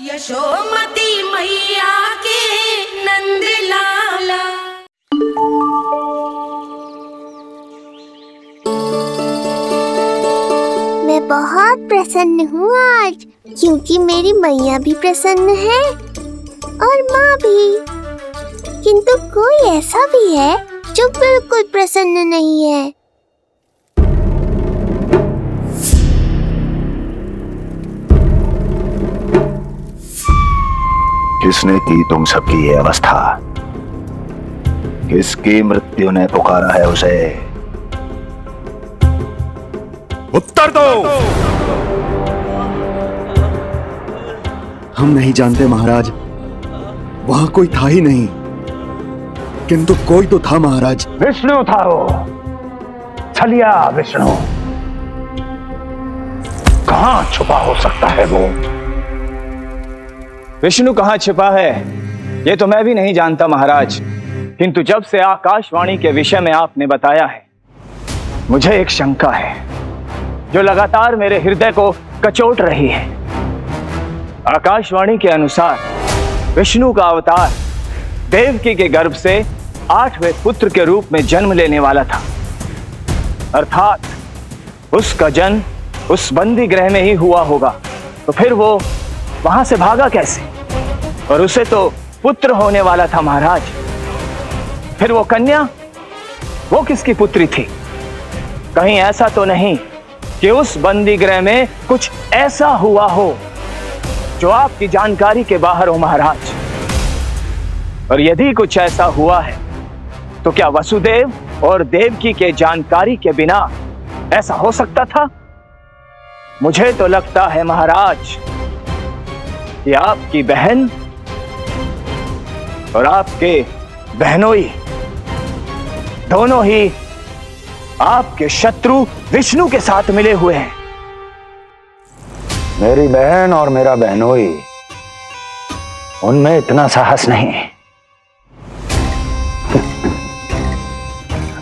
यशोमती मैया के नंद लाला। मैं बहुत प्रसन्न हूँ आज, क्योंकि मेरी मैया भी प्रसन्न है और माँ भी। किंतु कोई ऐसा भी है जो बिल्कुल प्रसन्न नहीं है। किसने की तुम सबकी ये अवस्था? किसकी मृत्यु ने पुकारा है उसे? उत्तर दो। हम नहीं जानते महाराज, वहां कोई था ही नहीं, किंतु कोई तो था महाराज। विष्णु था वो, छलिया विष्णु। कहां छुपा हो सकता है वो? विष्णु कहाँ छिपा है ये तो मैं भी नहीं जानता महाराज, किंतु जब से आकाशवाणी के विषय में आपने बताया है, मुझे एक शंका है जो लगातार मेरे हृदय को कचोट रही है। आकाशवाणी के अनुसार विष्णु का अवतार देवकी के गर्भ से 8वें पुत्र के रूप में जन्म लेने वाला था, अर्थात उसका जन्म उस बंदी गृह में ही हुआ होगा। तो फिर वो वहां से भागा कैसे? और उसे तो पुत्र होने वाला था महाराज। फिर वो कन्या, वो किसकी पुत्री थी? कहीं ऐसा तो नहीं कि उस बंदी गृह में कुछ ऐसा हुआ हो जो आपकी जानकारी के बाहर हो महाराज? और यदि कुछ ऐसा हुआ है तो क्या वसुदेव और देवकी के जानकारी के बिना ऐसा हो सकता था? मुझे तो लगता है महाराज कि आपकी बहन और आपके बहनोई दोनों ही आपके शत्रु विष्णु के साथ मिले हुए हैं। मेरी बहन और मेरा बहनोई, उनमें इतना साहस नहीं।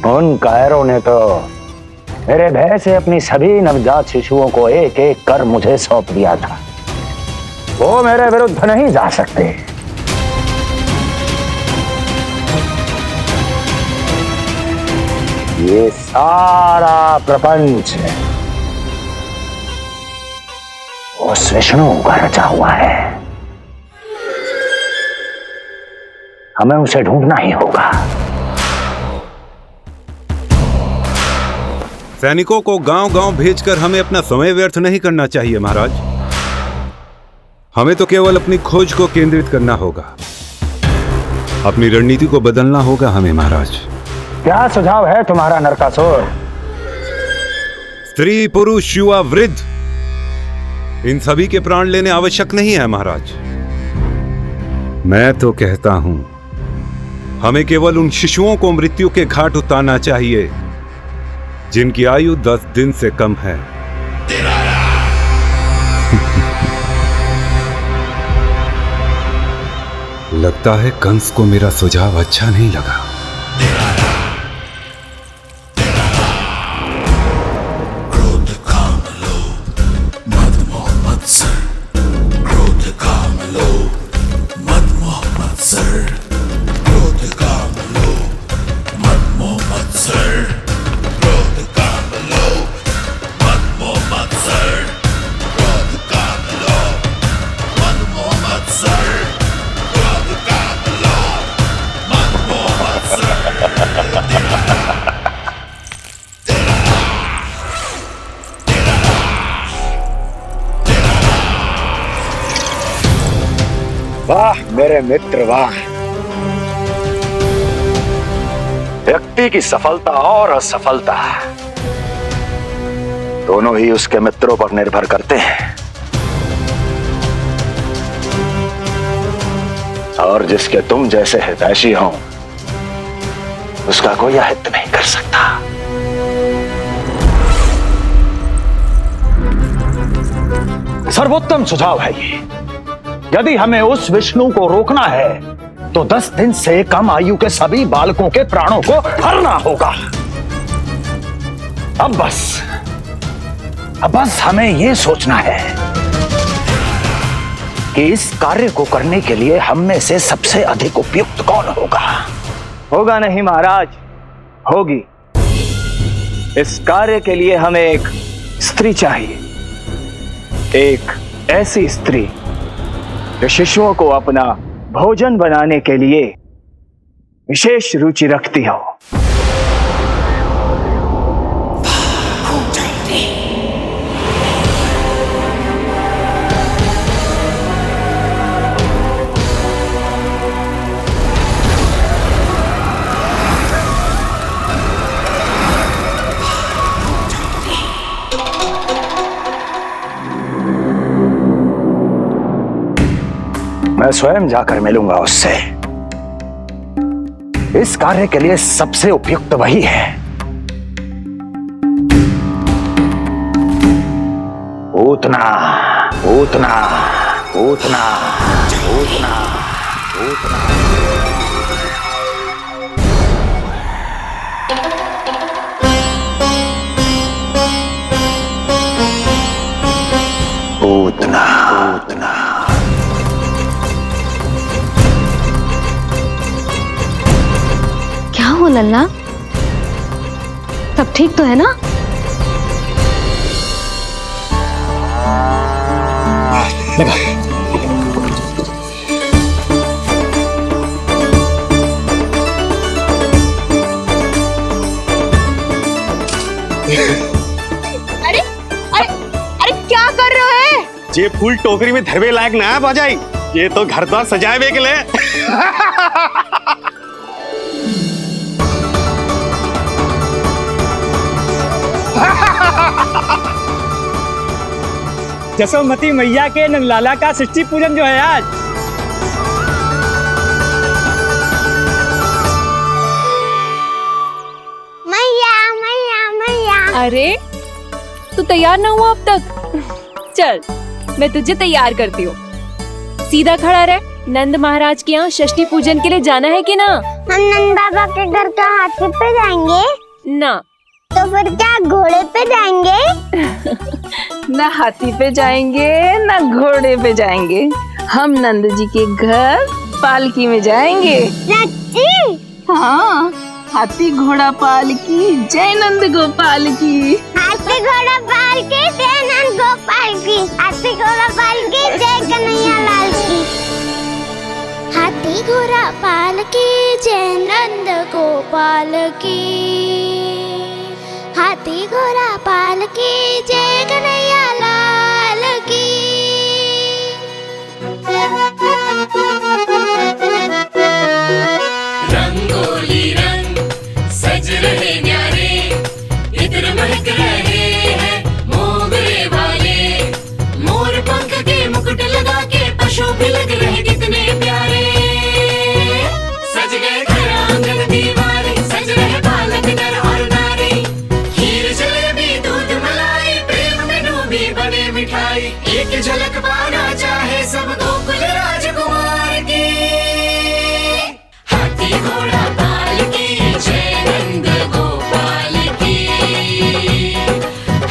उन कायरों ने तो मेरे भय से अपनी सभी नवजात शिशुओं को एक एक कर मुझे सौंप दिया था। वो मेरे विरुद्ध नहीं जा सकते। ये सारा प्रपंच उस विष्णु का रचा हुआ है। हमें उसे ढूंढना ही होगा। सैनिकों को गांव-गांव भेजकर हमें अपना समय व्यर्थ नहीं करना चाहिए महाराज। हमें तो केवल अपनी खोज को केंद्रित करना होगा, अपनी रणनीति को बदलना होगा हमें महाराज। क्या सुझाव है तुम्हारा नरकासुर? स्त्री पुरुष युवा वृद्ध, इन सभी के प्राण लेने आवश्यक नहीं है महाराज। मैं तो कहता हूं हमें केवल उन शिशुओं को मृत्यु के घाट उतारना चाहिए जिनकी आयु 10 दिन से कम है। लगता है कंस को मेरा सुझाव अच्छा नहीं लगा। क्रोध काम लोभ मद मोह मत्सर, क्रोध काम लोभ मद मोह मत्सर, क्रोध काम लोभ मद मोह मत्सर, क्रोध काम लोभ मद मोह मत्सर, क्रोध काम लोभ मद मोह मत्सर। वाह मेरे मित्र वाह। व्यक्ति की सफलता और असफलता दोनों ही उसके मित्रों पर निर्भर करते हैं, और जिसके तुम जैसे हितैषी हो उसका कोई अहित नहीं कर सकता। सर्वोत्तम सुझाव है ये। यदि हमें उस विष्णु को रोकना है तो 10 दिन से कम आयु के सभी बालकों के प्राणों को हरना होगा। अब बस हमें यह सोचना है कि इस कार्य को करने के लिए हम में से सबसे अधिक उपयुक्त कौन होगा? होगा नहीं महाराज, होगी। इस कार्य के लिए हमें एक स्त्री चाहिए, एक ऐसी स्त्री जो शिशुओं को अपना भोजन बनाने के लिए विशेष रुचि रखती हो। मैं स्वयं जाकर मिलूंगा उससे। इस कार्य के लिए सबसे उपयुक्त वही है। पूतना, पूतना, पूतना, पूतना, पूतना। पूतना, पूतना। क्या हो लल्ला, सब ठीक तो है ना? अरे अरे अरे क्या कर रहे हो? ये फूल टोकरी में धरवे लायक ना है बाजाई, ये तो घर द्वार सजाए के लिए। जसोमती मैया के नंदलाला का षष्ठी पूजन जो है आज। मैया मैया मैया। अरे तू तैयार ना हुआ अब तक? चल मैं तुझे तैयार करती हूँ। सीधा खड़ा रह। नंद महाराज के यहाँ षष्ठी पूजन के लिए जाना है कि ना? हम नंद बाबा के घर का हाथी पे जाएंगे ना। तो फिर क्या घोड़े पे जाएंगे? ना हाथी पे जाएंगे ना घोड़े पे जाएंगे, हम नंद जी के घर पालकी में जाएंगे। सच्ची? हाँ, हाथी घोड़ा पालकी जय नंद गोपाल की। हाथी घोड़ा पालकी जय नंद गोपाल की। हाथी घोड़ा पालकी जय कन्हैया लाल की। हाथी घोड़ा पालकी जय नंद गोपाल की। हाथी घोड़ा पालकी जय कन्हैया लाल की। रंगोली रंग सज रहे न्यारे, इत्र महक रहे हैं मोगरे वाले। मोर पंख के मुकुट लगा के पशु भी लग रहे कितने प्यारे। सज गए घर आंगन दीवारे, सज रहे बालक नर और नारी। खीर जलेबी दूध मलाई, प्रेम में डूबी बने मिठाई। एक झलक पाना चाहे सब गोकुल राजकुमार की। हाथी घोड़ा पालकी जय नंद गोपाल की।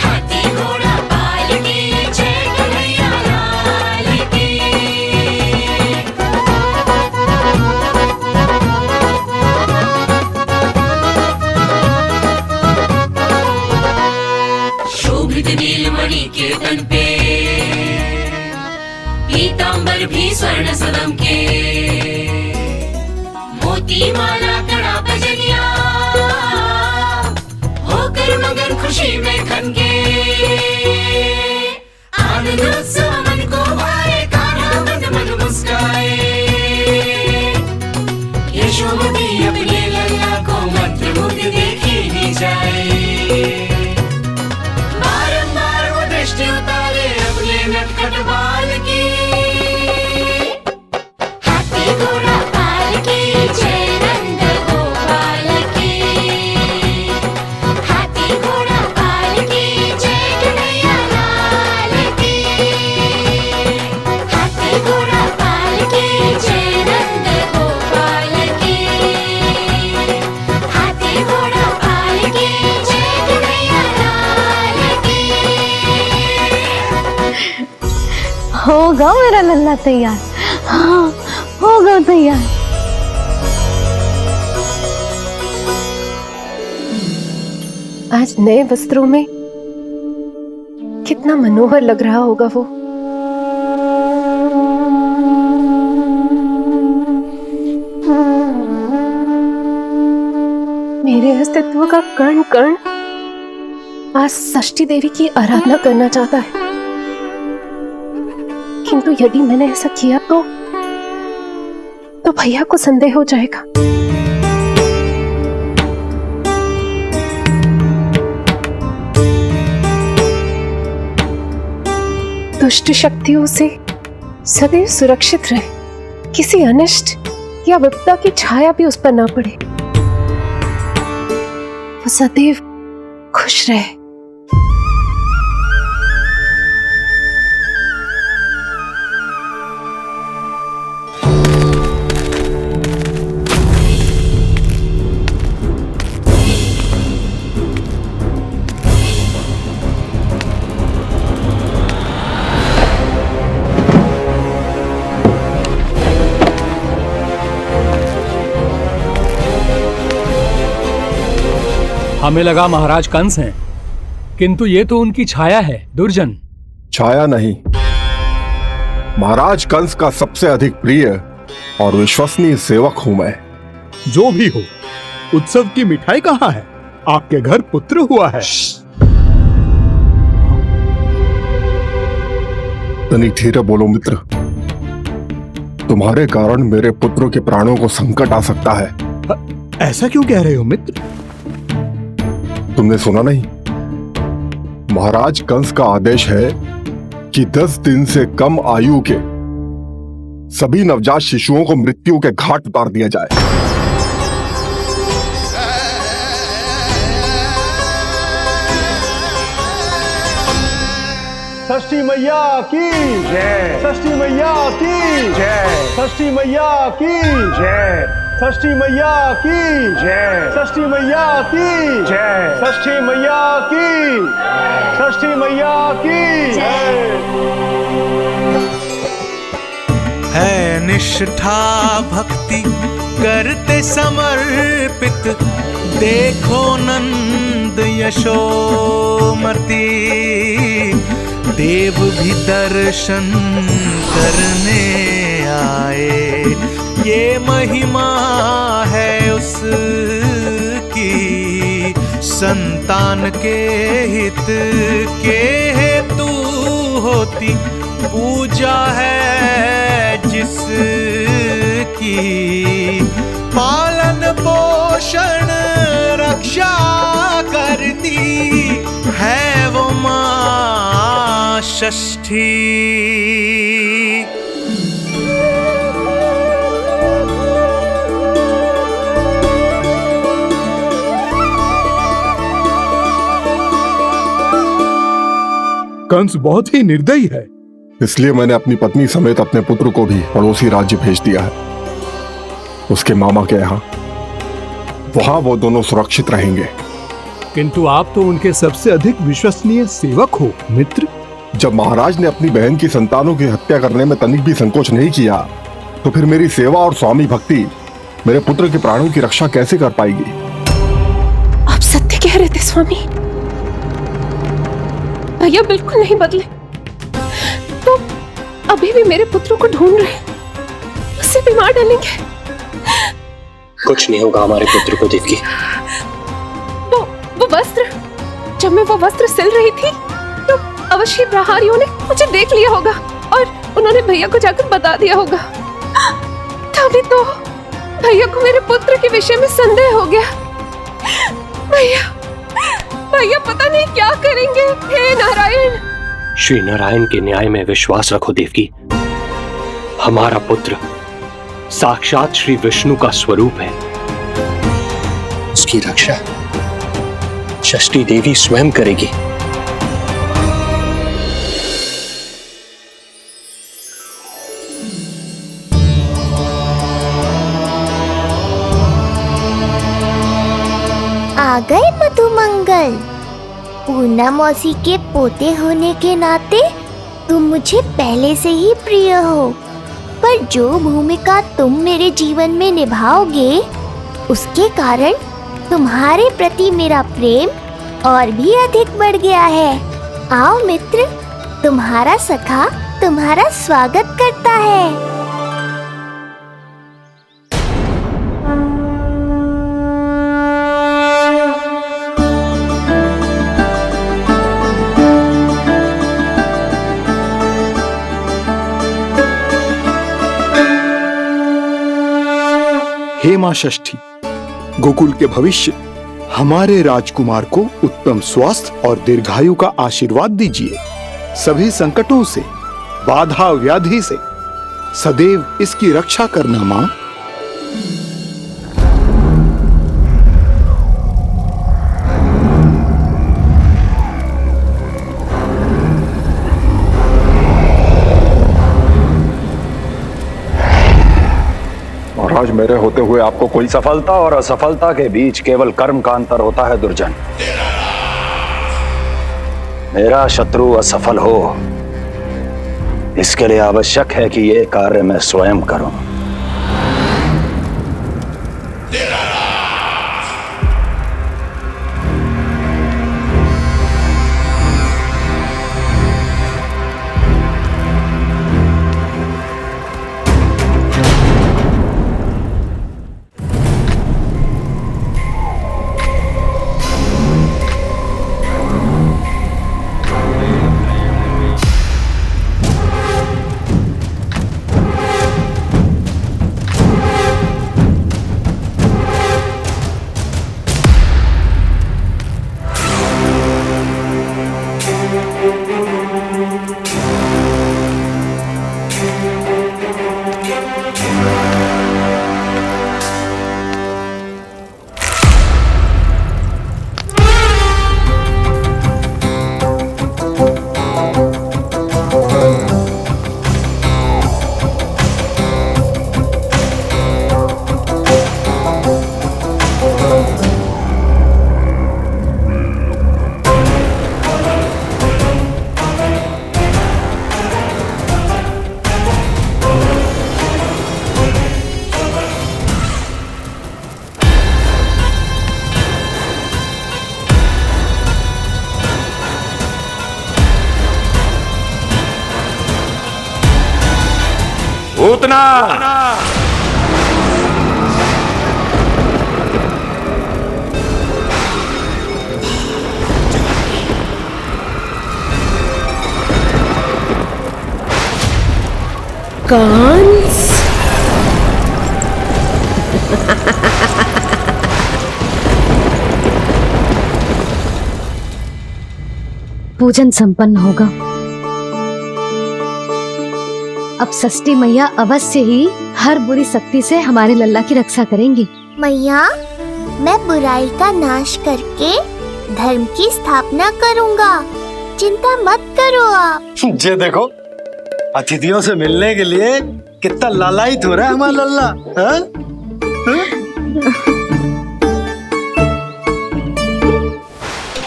हाथी घोड़ा पालकी जय कन्हैया लाल की। शोभित नीलमणि के तन पे, पीतांबर भी स्वर्ण सदम के। मोती माला कड़ा बजनिया, होकर मगन खुशी में खनके। आनंद उत्सव मन को भाए, कान्हा मन मन मुस्काए। यशोमती अपने लल्ला को मंत्रमुग्ध देखी ही जाए। बारंबार वो दृष्टि उतारे अपने नटखट बाल की। हाथी घोड़ा पालकी जय नंद गोपाल की। हाथी घोड़ा पालकी जय कन्हैया लाल की। माशाल्लाह तैयार। हाँ, हो गया तैयार। आज नए वस्त्रों में कितना मनोहर लग रहा होगा वो। मेरे अस्तित्व का कण कण आज षष्ठी देवी की आराधना करना चाहता है, किंतु यदि मैंने ऐसा किया तो भैया को संदेह हो जाएगा। दुष्ट शक्तियों से सदैव सुरक्षित रहे, किसी अनिष्ट या विपदा की छाया भी उस पर ना पड़े, वो सदैव खुश रहे। हमें लगा महाराज कंस हैं, किंतु ये तो उनकी छाया है दुर्जन। छाया नहीं, महाराज कंस का सबसे अधिक प्रिय और विश्वसनीय सेवक हूं मैं। जो भी हो, उत्सव की मिठाई कहाँ है? आपके घर पुत्र हुआ है। तनिक धीरे बोलो मित्र, तुम्हारे कारण मेरे पुत्र के प्राणों को संकट आ सकता है। ऐसा क्यों कह रहे हो मित्र? तुमने सुना नहीं? महाराज कंस का आदेश है कि 10 दिन से कम आयु के सभी नवजात शिशुओं को मृत्यु के घाट उतार दिया जाए। षष्ठी मैया की जय। षष्ठी मैया की जय। षष्ठी मैया की जय। षष्ठी मैया की जय। षष्ठी मैया की जय। षष्ठी मैया की। षष्ठी मैया की जय। है निष्ठा भक्ति करते समर्पित, देखो नंद यशोमती, देव भी दर्शन करने आए। ये महिमा है उसकी, संतान के हित के हेतु होती पूजा है जिसकी। पालन पोषण रक्षा करती है वो मां षष्ठी। कंस बहुत ही निर्दयी है, इसलिए मैंने अपनी पत्नी समेत अपने पुत्र को भी पड़ोसी राज्य भेज दिया है, उसके मामा के यहाँ। वहां वो दोनों सुरक्षित रहेंगे। किंतु आप तो उनके सबसे अधिक विश्वसनीय सेवक हो मित्र। जब महाराज ने अपनी बहन की संतानों की हत्या करने में तनिक भी संकोच नहीं किया, तो फिर मेरी सेवा और स्वामी भक्ति मेरे पुत्र के प्राणों की रक्षा कैसे कर पाएगी? आप सत्य कह रहे थे स्वामी, भैया बिल्कुल नहीं बदले, तो अभी भी मेरे पुत्र को ढूंढ रहे, उसे भी मार डालेंगे। कुछ नहीं होगा हमारे पुत्र को देवकी। वो वस्त्र, जब मैं वो वस्त्र सिल रही थी तो अवश्य प्रहारियों ने मुझे देख लिया होगा और उन्होंने भैया को जाकर बता दिया होगा। तभी तो भैया को मेरे पुत्र के विषय में संदेह हो गया। भैया पता नहीं क्या करेंगे। हे नारायण। श्री नारायण के न्याय में विश्वास रखो देवकी। हमारा पुत्र साक्षात श्री विष्णु का स्वरूप है। उसकी रक्षा षष्ठी देवी स्वयं करेगी। आ गए मधुमंगल। पूना मौसी के पोते होने के नाते तुम मुझे पहले से ही प्रिय हो, पर जो भूमिका तुम मेरे जीवन में निभाओगे उसके कारण तुम्हारे प्रति मेरा प्रेम और भी अधिक बढ़ गया है। आओ मित्र, तुम्हारा सखा तुम्हारा स्वागत करता है। हे मां षष्ठी, गोकुल के भविष्य हमारे राजकुमार को उत्तम स्वास्थ्य और दीर्घायु का आशीर्वाद दीजिए। सभी संकटों से, बाधा व्याधि से सदैव इसकी रक्षा करना मां। महाराज, मेरे होते हुए आपको कोई सफलता और असफलता के बीच केवल कर्म का अंतर होता है दुर्जन। मेरा शत्रु असफल हो, इसके लिए आवश्यक है कि ये कार्य मैं स्वयं करूं। उतना कंस। पूजन संपन्न होगा। अब षष्ठी मैया अवश्य ही हर बुरी शक्ति से हमारे लल्ला की रक्षा करेंगी। मैया, मैं बुराई का नाश करके धर्म की स्थापना करूंगा, चिंता मत करो आप। ये देखो, अतिथियों से मिलने के लिए कितना लालायित हो रहा है हमारा लल्ला। हाँ?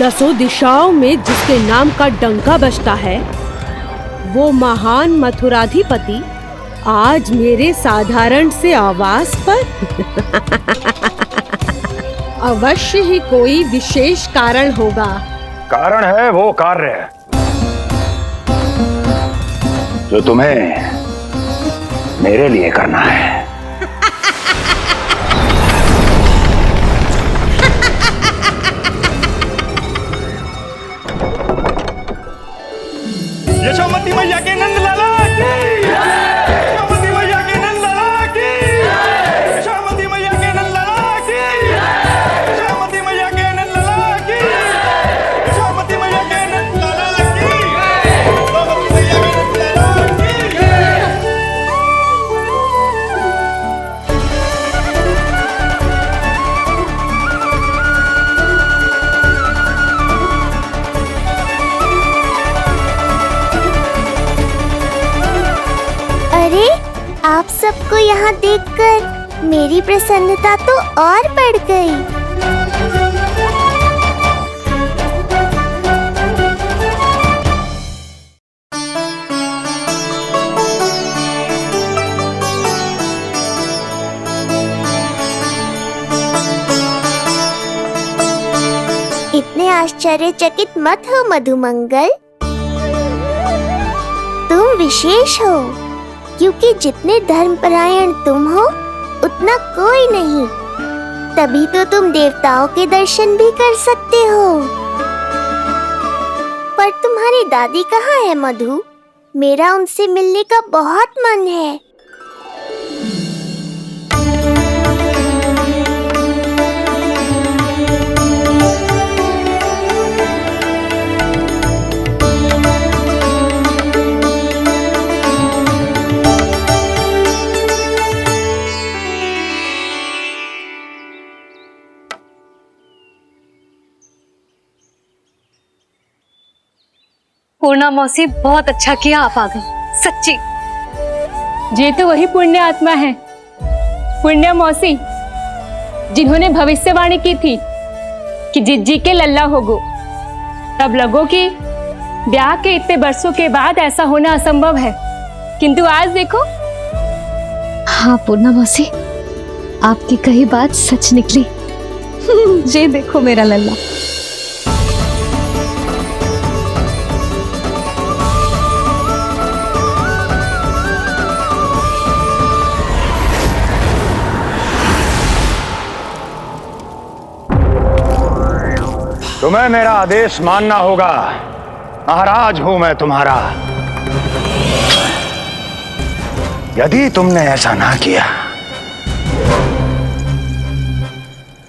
दसों दिशाओं में जिसके नाम का डंका बजता है, वो महान मथुराधिपति आज मेरे साधारण से आवास पर। अवश्य ही कोई विशेष कारण होगा। कारण है वो कार्य जो तुम्हें मेरे लिए करना है। यशोमती मैया के नंद लाला की, यशोमती मैया के नंद लाला की, यशोमती मैया के नंद लाला की, यशोमती मैया के नंद लाला की, यशोमती मैया के नंद लाला की, यशोमती मैया के नंद लाला की। अरे, आप सबको यहाँ देखकर मेरी प्रसन्नता तो और बढ़ गई। आश्चर्यचकित मत हो मधुमंगल। तुम विशेष हो, क्योंकि जितने धर्मपरायण तुम हो उतना कोई नहीं। तभी तो तुम देवताओं के दर्शन भी कर सकते हो। पर तुम्हारी दादी कहाँ है मधु? मेरा उनसे मिलने का बहुत मन है। पूर्णा मौसी, बहुत अच्छा किया आप आ गए, सच्ची। ये तो वही पुण्य आत्मा है, पुण्य मौसी, जिन्होंने भविष्यवाणी की थी कि जिज्जी के लल्ला होगो। तब लगो कि ब्याह के इतने बरसों के बाद ऐसा होना असंभव है, किंतु आज देखो। हाँ पूर्णा मौसी, आपकी कही बात सच निकली। ये देखो मेरा लल्ला। तुम्हें मेरा आदेश मानना होगा। महाराज हूं मैं तुम्हारा। यदि तुमने ऐसा ना किया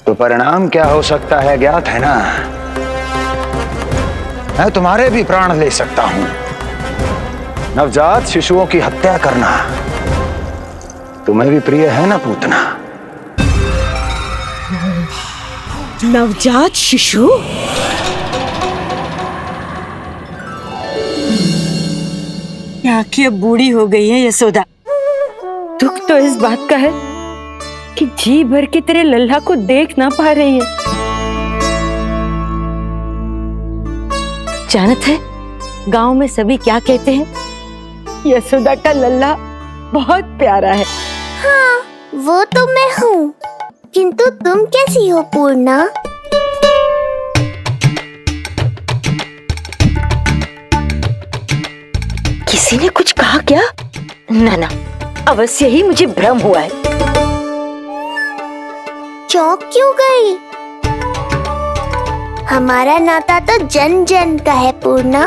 तो परिणाम क्या हो सकता है ज्ञात है ना? मैं तुम्हारे भी प्राण ले सकता हूं। नवजात शिशुओं की हत्या करना तुम्हें भी प्रिय है ना पूतना? नवजात शिशु? आंखें बूढ़ी हो गई है यशोदा। दुख तो इस बात का है कि जी भर के तेरे लल्ला को देख ना पा रही है। जानत है गांव में सभी क्या कहते हैं? यशोदा का लल्ला बहुत प्यारा है। हाँ, वो तो मैं हूँ, किंतु तुम कैसी हो पूर्णा? किसी ने कुछ कहा क्या? ना ना, अवश्य ही मुझे भ्रम हुआ है। चौंक क्यों गई? हमारा नाता तो जन जन का है पूर्णा।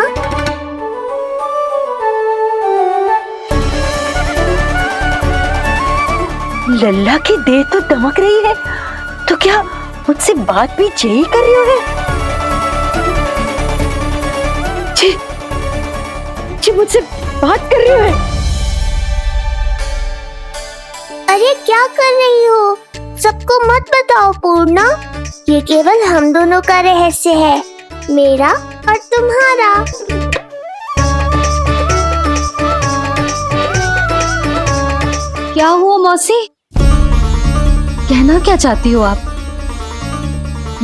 लल्ला की देह तो दमक रही है, तो क्या मुझसे बात भी यही कर रही हो? जी मुझसे बात कर रही हो? अरे क्या कर रही हो? सबको मत बताओ पूर्णा, ये केवल हम दोनों का रहस्य है, मेरा और तुम्हारा। क्या हुआ मौसी? कहना क्या चाहती हो आप?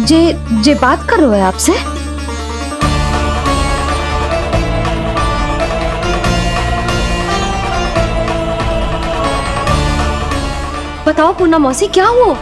जे बात कर रहे हो आपसे? बताओ पूर्णा मौसी, क्या हुआ?